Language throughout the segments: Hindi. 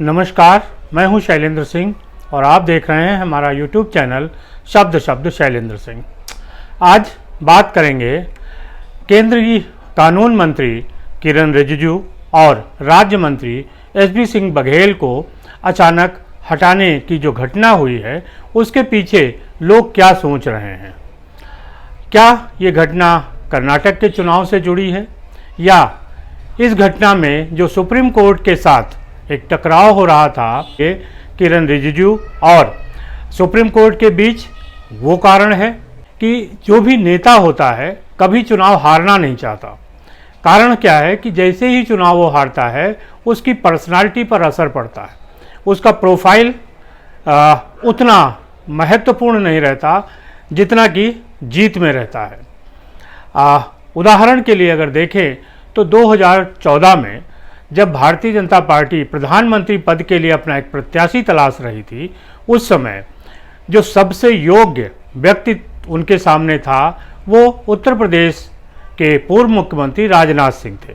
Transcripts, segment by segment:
नमस्कार, मैं हूं शैलेंद्र सिंह और आप देख रहे हैं हमारा YouTube चैनल शब्द शब्द शैलेंद्र सिंह। आज बात करेंगे केंद्रीय कानून मंत्री किरण रिजिजू और राज्य मंत्री एसपी सिंह बघेल को अचानक हटाने की जो घटना हुई है उसके पीछे लोग क्या सोच रहे हैं। क्या ये घटना कर्नाटक के चुनाव से जुड़ी है या इस घटना में जो सुप्रीम कोर्ट के साथ एक टकराव हो रहा था कि किरण रिजिजू और सुप्रीम कोर्ट के बीच वो कारण है कि जो भी नेता होता है कभी चुनाव हारना नहीं चाहता। कारण क्या है कि जैसे ही चुनाव वो हारता है उसकी पर्सनालिटी पर असर पड़ता है, उसका प्रोफाइल उतना महत्वपूर्ण नहीं रहता जितना कि जीत में रहता है। उदाहरण के लिए अगर देखें तो 2014 में जब भारतीय जनता पार्टी प्रधानमंत्री पद के लिए अपना एक प्रत्याशी तलाश रही थी, उस समय जो सबसे योग्य व्यक्ति उनके सामने था वो उत्तर प्रदेश के पूर्व मुख्यमंत्री राजनाथ सिंह थे।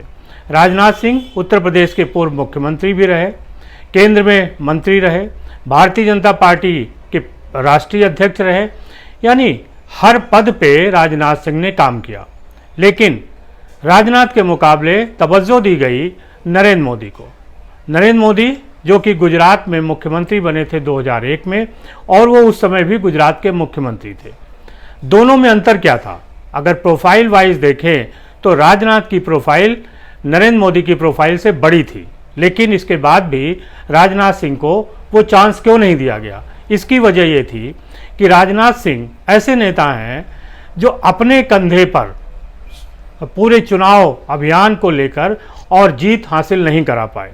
राजनाथ सिंह उत्तर प्रदेश के पूर्व मुख्यमंत्री भी रहे, केंद्र में मंत्री रहे, भारतीय जनता पार्टी के राष्ट्रीय अध्यक्ष रहे, यानी हर पद पे राजनाथ सिंह ने काम किया। लेकिन राजनाथ के मुकाबले तवज्जो दी गई नरेंद्र मोदी को। नरेंद्र मोदी जो कि गुजरात में मुख्यमंत्री बने थे 2001 में, और वो उस समय भी गुजरात के मुख्यमंत्री थे। दोनों में अंतर क्या था? अगर प्रोफाइल वाइज देखें तो राजनाथ की प्रोफाइल नरेंद्र मोदी की प्रोफाइल से बड़ी थी, लेकिन इसके बाद भी राजनाथ सिंह को वो चांस क्यों नहीं दिया गया? इसकी वजह ये थी कि राजनाथ सिंह ऐसे नेता हैं जो अपने कंधे पर पूरे चुनाव अभियान को लेकर और जीत हासिल नहीं करा पाए।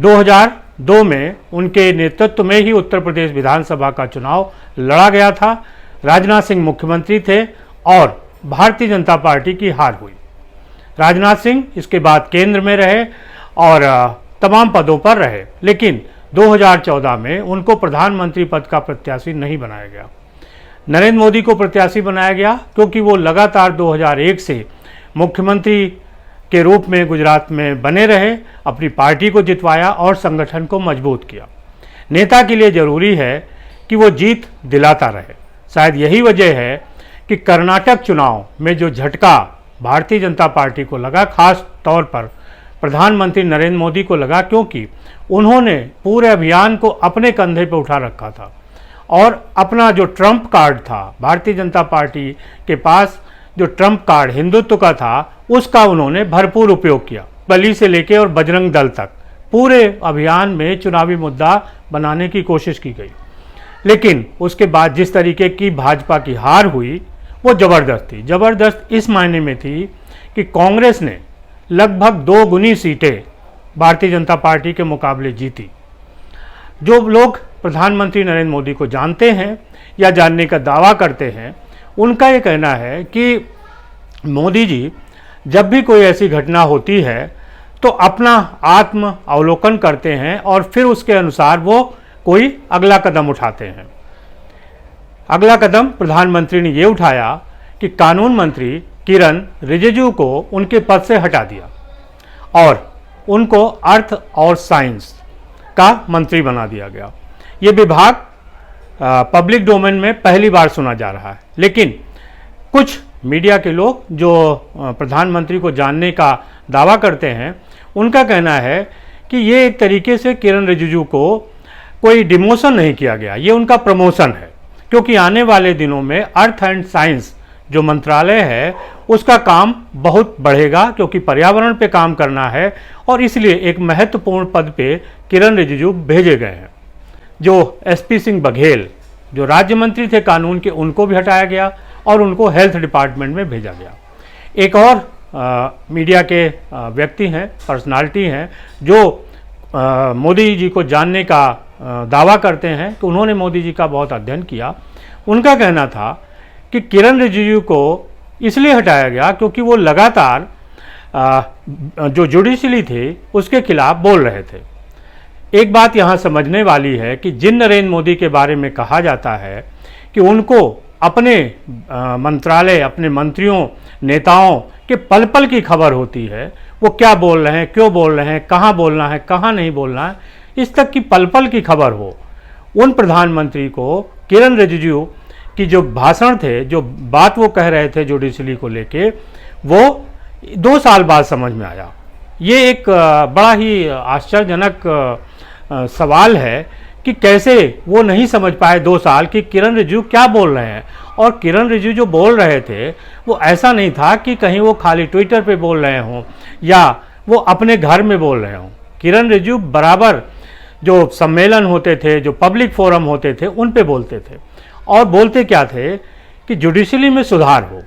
2002 में उनके नेतृत्व में ही उत्तर प्रदेश विधानसभा का चुनाव लड़ा गया था। राजनाथ सिंह मुख्यमंत्री थे और भारतीय जनता पार्टी की हार हुई। राजनाथ सिंह इसके बाद केंद्र में रहे और तमाम पदों पर रहे, लेकिन 2014 में उनको प्रधानमंत्री पद का प्रत्याशी नहीं बनाया गया। नरेंद्र मोदी को प्रत्याशी बनाया गया क्योंकि वो लगातार 2001 से मुख्यमंत्री के रूप में गुजरात में बने रहे, अपनी पार्टी को जितवाया और संगठन को मजबूत किया। नेता के लिए जरूरी है कि वो जीत दिलाता रहे। शायद यही वजह है कि कर्नाटक चुनाव में जो झटका भारतीय जनता पार्टी को लगा, खास तौर पर प्रधानमंत्री नरेंद्र मोदी को लगा, क्योंकि उन्होंने पूरे अभियान को अपने कंधे पर उठा रखा था और अपना जो ट्रम्प कार्ड था, भारतीय जनता पार्टी के पास जो ट्रम्प कार्ड हिंदुत्व का था, उसका उन्होंने भरपूर उपयोग किया। बली से लेके और बजरंग दल तक पूरे अभियान में चुनावी मुद्दा बनाने की कोशिश की गई। लेकिन उसके बाद जिस तरीके की भाजपा की हार हुई वो जबरदस्त थी। जबरदस्त इस मायने में थी कि कांग्रेस ने लगभग 2 गुनी सीटें भारतीय जनता पार्टी के मुकाबले जीती। जो लोग प्रधानमंत्री नरेंद्र मोदी को जानते हैं या जानने का दावा करते हैं, उनका ये कहना है कि मोदी जी जब भी कोई ऐसी घटना होती है तो अपना आत्म अवलोकन करते हैं और फिर उसके अनुसार वो कोई अगला कदम उठाते हैं। अगला कदम प्रधानमंत्री ने ये उठाया कि कानून मंत्री किरण रिजिजू को उनके पद से हटा दिया और उनको अर्थ और साइंस का मंत्री बना दिया गया। ये विभाग पब्लिक डोमेन में पहली बार सुना जा रहा है, लेकिन कुछ मीडिया के लोग जो प्रधानमंत्री को जानने का दावा करते हैं, उनका कहना है कि ये एक तरीके से किरण रिजिजू को कोई डिमोशन नहीं किया गया, ये उनका प्रमोशन है, क्योंकि आने वाले दिनों में अर्थ एंड साइंस जो मंत्रालय है उसका काम बहुत बढ़ेगा, क्योंकि पर्यावरण पे काम करना है और इसलिए एक महत्वपूर्ण पद पे किरण रिजिजू भेजे गए हैं। जो एसपी सिंह बघेल जो राज्य मंत्री थे कानून के, उनको भी हटाया गया और उनको हेल्थ डिपार्टमेंट में भेजा गया। एक और मीडिया के व्यक्ति हैं, पर्सनालिटी हैं, जो मोदी जी को जानने का दावा करते हैं कि उन्होंने मोदी जी का बहुत अध्ययन किया। उनका कहना था कि किरण रिजिजू को इसलिए हटाया गया क्योंकि वो लगातार जो जुडिशरी थे उसके खिलाफ बोल रहे थे। एक बात यहाँ समझने वाली है कि जिन नरेंद्र मोदी के बारे में कहा जाता है कि उनको अपने मंत्रालय, अपने मंत्रियों, नेताओं के पल पल की खबर होती है, वो क्या बोल रहे हैं, क्यों बोल रहे हैं, कहाँ बोलना है, कहाँ नहीं बोलना है, इस तक की पल पल की खबर हो, उन प्रधानमंत्री को किरण रिजिजू की जो भाषण थे, जो बात वो कह रहे थे जुडिशरी को लेके, वो 2 साल बाद समझ में आया। ये एक बड़ा ही आश्चर्यजनक सवाल है कि कैसे वो नहीं समझ पाए 2 साल कि किरण रिजिजू क्या बोल रहे हैं। और किरण रिजिजू जो बोल रहे थे वो ऐसा नहीं था कि कहीं वो खाली ट्विटर पे बोल रहे हों या वो अपने घर में बोल रहे हों। किरण रिजिजू बराबर जो सम्मेलन होते थे, जो पब्लिक फोरम होते थे, उन पे बोलते थे। और बोलते क्या थे कि जुडिशरी में सुधार हो।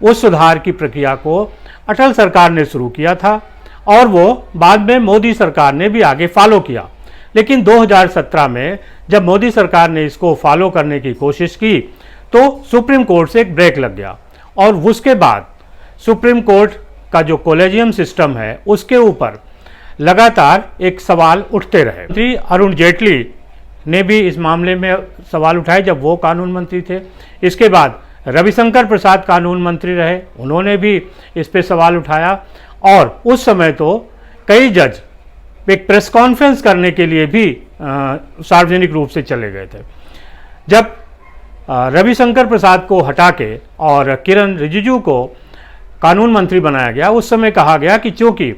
उस सुधार की प्रक्रिया को अटल सरकार ने शुरू किया था और वो बाद में मोदी सरकार ने भी आगे फॉलो किया। लेकिन 2017 में जब मोदी सरकार ने इसको फॉलो करने की कोशिश की तो सुप्रीम कोर्ट से एक ब्रेक लग गया और उसके बाद सुप्रीम कोर्ट का जो कॉलेजियम सिस्टम है उसके ऊपर लगातार एक सवाल उठते रहे। श्री अरुण जेटली ने भी इस मामले में सवाल उठाए जब वो कानून मंत्री थे। इसके बाद रविशंकर प्रसाद कानून मंत्री रहे, उन्होंने भी इस पे सवाल उठाया और उस समय तो कई जज एक प्रेस कॉन्फ्रेंस करने के लिए भी सार्वजनिक रूप से चले गए थे। जब रविशंकर प्रसाद को हटा के और किरण रिजिजू को कानून मंत्री बनाया गया, उस समय कहा गया कि चूंकि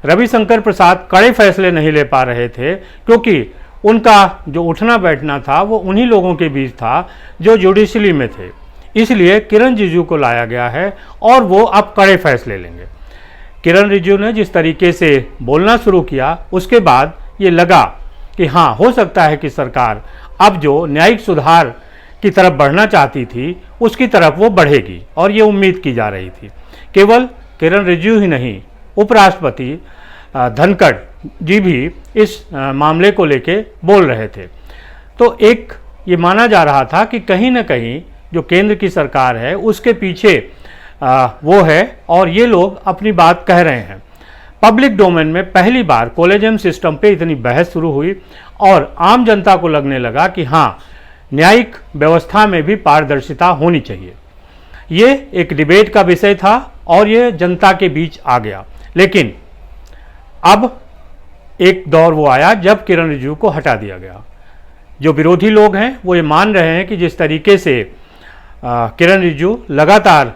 रविशंकर प्रसाद कड़े फैसले नहीं ले पा रहे थे, क्योंकि उनका जो उठना बैठना था वो उन्हीं लोगों के बीच था जो जुडिशरी में थे, इसलिए किरण रिजिजू को लाया गया है और वो अब कड़े फैसले लेंगे। किरण रिजिजू ने जिस तरीके से बोलना शुरू किया, उसके बाद ये लगा कि हाँ, हो सकता है कि सरकार अब जो न्यायिक सुधार की तरफ बढ़ना चाहती थी उसकी तरफ वो बढ़ेगी और ये उम्मीद की जा रही थी। केवल किरण रिजिजू ही नहीं, उपराष्ट्रपति धनखड़ जी भी इस मामले को लेके बोल रहे थे। तो एक ये माना जा रहा था कि कहीं ना कहीं जो केंद्र की सरकार है उसके पीछे वो है और ये लोग अपनी बात कह रहे हैं। पब्लिक डोमेन में पहली बार कॉलेजियम सिस्टम पे इतनी बहस शुरू हुई और आम जनता को लगने लगा कि हाँ, न्यायिक व्यवस्था में भी पारदर्शिता होनी चाहिए। ये एक डिबेट का विषय था और ये जनता के बीच आ गया। लेकिन अब एक दौर वो आया जब किरण रिजिजू को हटा दिया गया। जो विरोधी लोग हैं वो ये मान रहे हैं कि जिस तरीके से किरण रिजिजू लगातार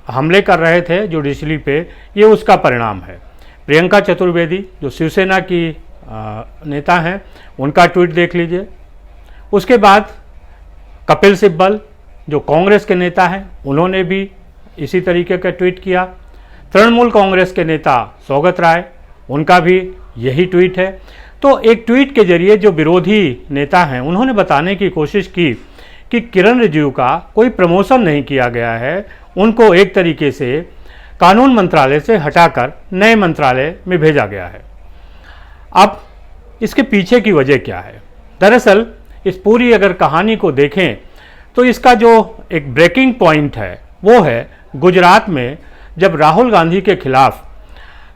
हमले कर रहे थे जुडिशरी पे, ये उसका परिणाम है। प्रियंका चतुर्वेदी जो शिवसेना की नेता हैं, उनका ट्वीट देख लीजिए। उसके बाद कपिल सिब्बल जो कांग्रेस के नेता हैं, उन्होंने भी इसी तरीके का ट्वीट किया। तृणमूल कांग्रेस के नेता सौगत राय, उनका भी यही ट्वीट है। तो एक ट्वीट के जरिए जो विरोधी नेता हैं उन्होंने बताने की कोशिश की कि किरण रिजिजू का कोई प्रमोशन नहीं किया गया है, उनको एक तरीके से कानून मंत्रालय से हटाकर नए मंत्रालय में भेजा गया है। अब इसके पीछे की वजह क्या है? दरअसल इस पूरी अगर कहानी को देखें तो इसका जो एक ब्रेकिंग पॉइंट है वो है गुजरात में जब राहुल गांधी के खिलाफ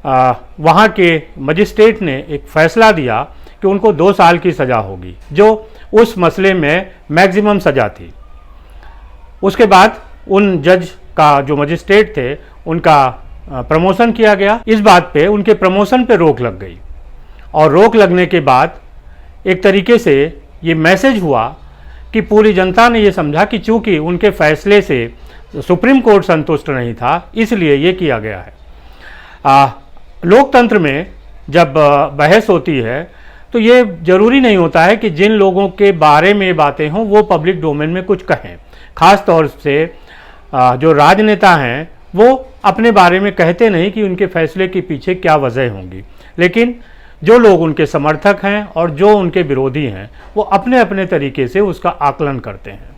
वहाँ के मजिस्ट्रेट ने एक फैसला दिया कि उनको 2 साल की सज़ा होगी, जो उस मसले में मैक्सिमम सज़ा थी। उसके बाद उन जज का जो मजिस्ट्रेट थे उनका प्रमोशन किया गया। इस बात पे उनके प्रमोशन पे रोक लग गई और रोक लगने के बाद एक तरीके से ये मैसेज हुआ कि पूरी जनता ने ये समझा कि चूंकि उनके फैसले से सुप्रीम कोर्ट संतुष्ट नहीं था, इसलिए ये किया गया है। लोकतंत्र में जब बहस होती है तो ये ज़रूरी नहीं होता है कि जिन लोगों के बारे में बातें हों वो पब्लिक डोमेन में कुछ कहें। ख़ास तौर से जो राजनेता हैं वो अपने बारे में कहते नहीं कि उनके फैसले के पीछे क्या वजह होंगी, लेकिन जो लोग उनके समर्थक हैं और जो उनके विरोधी हैं वो अपने अपने तरीके से उसका आकलन करते हैं।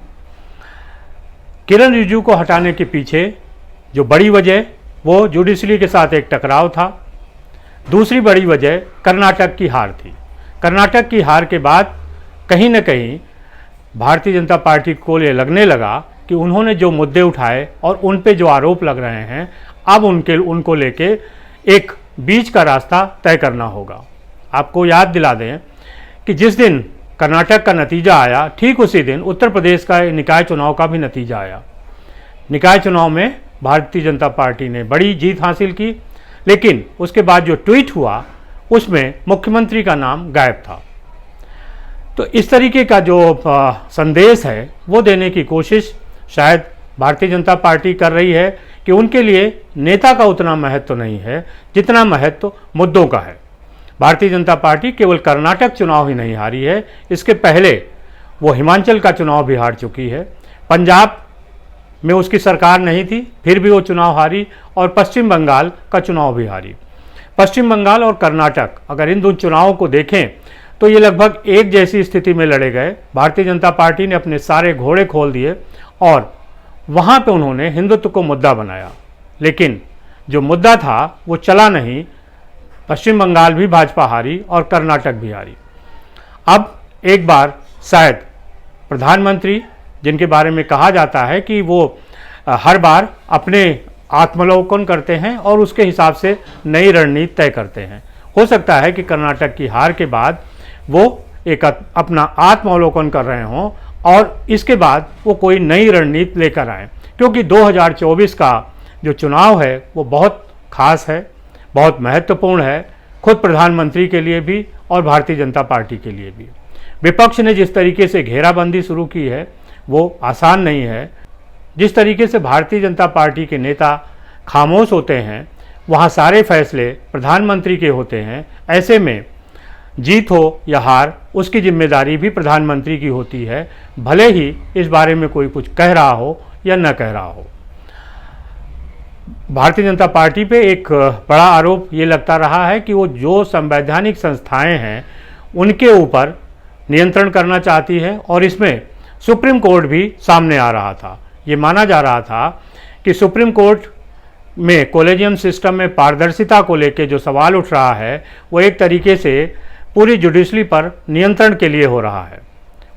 किरण रिजिजू को हटाने के पीछे जो बड़ी वजह वो जुडिशरी के साथ एक टकराव था। दूसरी बड़ी वजह कर्नाटक की हार थी। कर्नाटक की हार के बाद कहीं न कहीं भारतीय जनता पार्टी को ये लगने लगा कि उन्होंने जो मुद्दे उठाए और उन पे जो आरोप लग रहे हैं, अब उनको लेके एक बीच का रास्ता तय करना होगा। आपको याद दिला दें कि जिस दिन कर्नाटक का नतीजा आया, ठीक उसी दिन उत्तर प्रदेश का निकाय चुनाव का भी नतीजा आया। निकाय चुनाव में भारतीय जनता पार्टी ने बड़ी जीत हासिल की, लेकिन उसके बाद जो ट्वीट हुआ उसमें मुख्यमंत्री का नाम गायब था। तो इस तरीके का जो संदेश है वो देने की कोशिश शायद भारतीय जनता पार्टी कर रही है कि उनके लिए नेता का उतना महत्व नहीं है जितना महत्व मुद्दों का है। भारतीय जनता पार्टी केवल कर्नाटक चुनाव ही नहीं हारी है, इसके पहले वो हिमाचल का चुनाव भी हार चुकी है, पंजाब में उसकी सरकार नहीं थी फिर भी वो चुनाव हारी, और पश्चिम बंगाल का चुनाव भी हारी। पश्चिम बंगाल और कर्नाटक अगर इन दो चुनावों को देखें तो ये लगभग एक जैसी स्थिति में लड़े गए। भारतीय जनता पार्टी ने अपने सारे घोड़े खोल दिए और वहाँ पे उन्होंने हिंदुत्व को मुद्दा बनाया, लेकिन जो मुद्दा था वो चला नहीं। पश्चिम बंगाल भी भाजपा हारी और कर्नाटक भी हारी। अब एक बार शायद प्रधानमंत्री, जिनके बारे में कहा जाता है कि वो हर बार अपने आत्मलोकन करते हैं और उसके हिसाब से नई रणनीति तय करते हैं, हो सकता है कि कर्नाटक की हार के बाद वो एक अपना आत्मावलोकन कर रहे हों और इसके बाद वो कोई नई रणनीति लेकर आए, क्योंकि 2024 का जो चुनाव है वो बहुत खास है, बहुत महत्वपूर्ण है, खुद प्रधानमंत्री के लिए भी और भारतीय जनता पार्टी के लिए भी। विपक्ष ने जिस तरीके से घेराबंदी शुरू की है वो आसान नहीं है। जिस तरीके से भारतीय जनता पार्टी के नेता खामोश होते हैं, वहाँ सारे फैसले प्रधानमंत्री के होते हैं। ऐसे में जीत हो या हार उसकी जिम्मेदारी भी प्रधानमंत्री की होती है, भले ही इस बारे में कोई कुछ कह रहा हो या न कह रहा हो। भारतीय जनता पार्टी पे एक बड़ा आरोप ये लगता रहा है कि वो जो संवैधानिक संस्थाएं हैं उनके ऊपर नियंत्रण करना चाहती है, और इसमें सुप्रीम कोर्ट भी सामने आ रहा था। ये माना जा रहा था कि सुप्रीम कोर्ट में कॉलेजियम सिस्टम में पारदर्शिता को लेकर जो सवाल उठ रहा है वो एक तरीके से पूरी जुडिशरी पर नियंत्रण के लिए हो रहा है।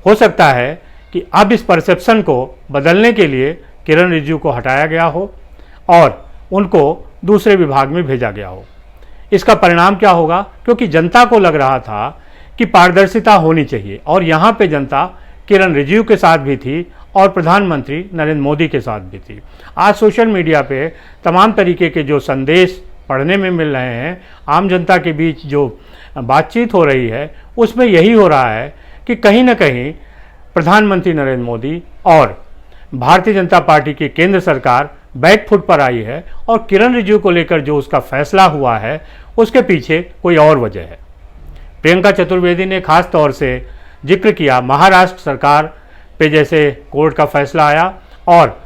हो सकता है कि अब इस परसेप्शन को बदलने के लिए किरण रिजिजू को हटाया गया हो और उनको दूसरे विभाग में भेजा गया हो। इसका परिणाम क्या होगा, क्योंकि जनता को लग रहा था कि पारदर्शिता होनी चाहिए, और यहाँ पे जनता किरण रिजिजू के साथ भी थी और प्रधानमंत्री नरेंद्र मोदी के साथ भी थी। आज सोशल मीडिया पे तमाम तरीके के जो संदेश पढ़ने में मिल रहे हैं, आम जनता के बीच जो बातचीत हो रही है, उसमें यही हो रहा है कि कहीं ना कहीं प्रधानमंत्री नरेंद्र मोदी और भारतीय जनता पार्टी की केंद्र सरकार बैक फुट पर आई है, और किरण रिजिजू को लेकर जो उसका फैसला हुआ है उसके पीछे कोई और वजह है। प्रियंका चतुर्वेदी ने खास तौर से जिक्र किया महाराष्ट्र सरकार पे, जैसे कोर्ट का फैसला आया और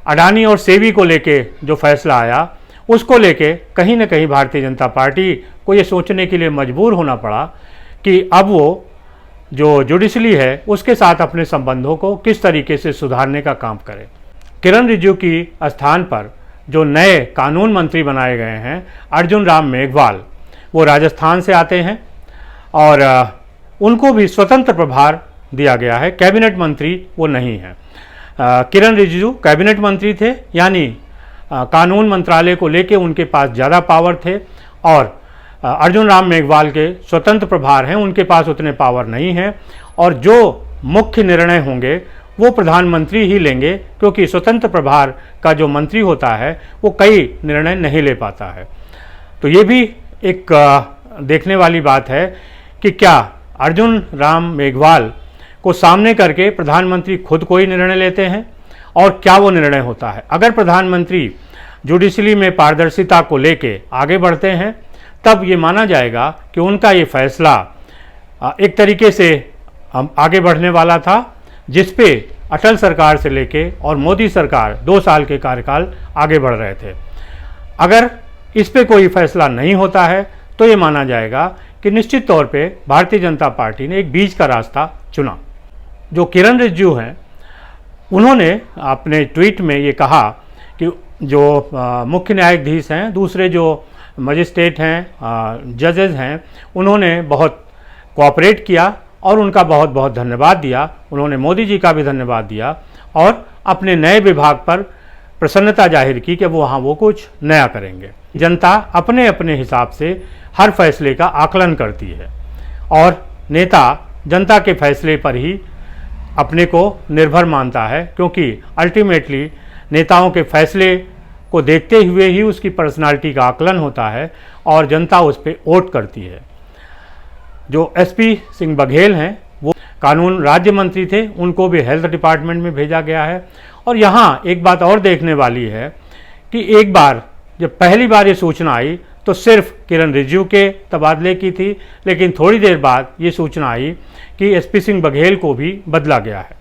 अडानी और सेवी को लेके जो फैसला आया उसको लेके कहीं ना कहीं भारतीय जनता पार्टी को ये सोचने के लिए मजबूर होना पड़ा कि अब वो जो जुडिशरी है उसके साथ अपने संबंधों को किस तरीके से सुधारने का काम करे। किरण रिजिजू की स्थान पर जो नए कानून मंत्री बनाए गए हैं अर्जुन राम मेघवाल, वो राजस्थान से आते हैं और उनको भी स्वतंत्र प्रभार दिया गया है, कैबिनेट मंत्री वो नहीं है। किरण रिजिजू कैबिनेट मंत्री थे, यानी कानून मंत्रालय को लेके उनके पास ज़्यादा पावर थे, और अर्जुन राम मेघवाल के स्वतंत्र प्रभार हैं, उनके पास उतने पावर नहीं हैं, और जो मुख्य निर्णय होंगे वो प्रधानमंत्री ही लेंगे, क्योंकि स्वतंत्र प्रभार का जो मंत्री होता है वो कई निर्णय नहीं ले पाता है। तो ये भी एक देखने वाली बात है कि क्या अर्जुन राम मेघवाल को सामने करके प्रधानमंत्री खुद कोई निर्णय लेते हैं और क्या वो निर्णय होता है। अगर प्रधानमंत्री जुडिशरी में पारदर्शिता को लेके आगे बढ़ते हैं तब ये माना जाएगा कि उनका ये फैसला एक तरीके से आगे बढ़ने वाला था, जिस पे अटल सरकार से लेके और मोदी सरकार 2 साल के कार्यकाल आगे बढ़ रहे थे। अगर इस पे कोई फैसला नहीं होता है तो ये माना जाएगा कि निश्चित तौर पे भारतीय जनता पार्टी ने एक बीच का रास्ता चुना। जो किरण रिजिजू हैं उन्होंने अपने ट्वीट में ये कहा कि जो मुख्य न्यायाधीश हैं, दूसरे जो मजिस्ट्रेट हैं, जजेस हैं, उन्होंने बहुत कोऑपरेट किया और उनका बहुत बहुत धन्यवाद दिया। उन्होंने मोदी जी का भी धन्यवाद दिया और अपने नए विभाग पर प्रसन्नता जाहिर की कि वहाँ वो कुछ नया करेंगे। जनता अपने अपने हिसाब से हर फैसले का आकलन करती है और नेता जनता के फैसले पर ही अपने को निर्भर मानता है, क्योंकि अल्टीमेटली नेताओं के फैसले को देखते हुए ही उसकी पर्सनालिटी का आकलन होता है और जनता उस पर वोट करती है। जो एसपी सिंह बघेल हैं वो कानून राज्य मंत्री थे उनको भी हेल्थ डिपार्टमेंट में भेजा गया है। और यहाँ एक बात और देखने वाली है कि एक बार जब पहली बार ये सूचना आई तो सिर्फ किरण रिजिजू के तबादले की थी, लेकिन थोड़ी देर बाद ये सूचना आई कि एसपी सिंह बघेल को भी बदला गया है।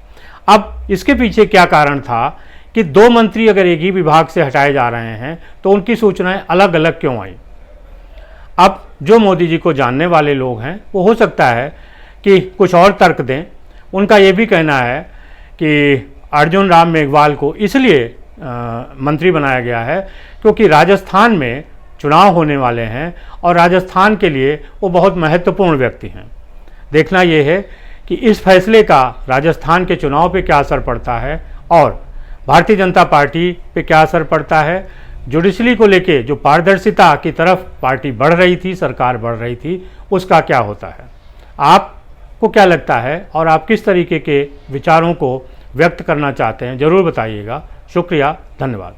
अब इसके पीछे क्या कारण था कि दो मंत्री अगर एक ही विभाग से हटाए जा रहे हैं तो उनकी सूचनाएं अलग अलग क्यों आई? अब जो मोदी जी को जानने वाले लोग हैं वो हो सकता है कि कुछ और तर्क दें। उनका ये भी कहना है कि अर्जुन राम मेघवाल को इसलिए मंत्री बनाया गया है क्योंकि राजस्थान में चुनाव होने वाले हैं और राजस्थान के लिए वो बहुत महत्वपूर्ण व्यक्ति हैं। देखना ये है कि इस फैसले का राजस्थान के चुनाव पे क्या असर पड़ता है और भारतीय जनता पार्टी पे क्या असर पड़ता है। जुडिशरी को लेके जो पारदर्शिता की तरफ पार्टी बढ़ रही थी, सरकार बढ़ रही थी, उसका क्या होता है? आपको क्या लगता है और आप किस तरीके के विचारों को व्यक्त करना चाहते हैं, ज़रूर बताइएगा। शुक्रिया, धन्यवाद।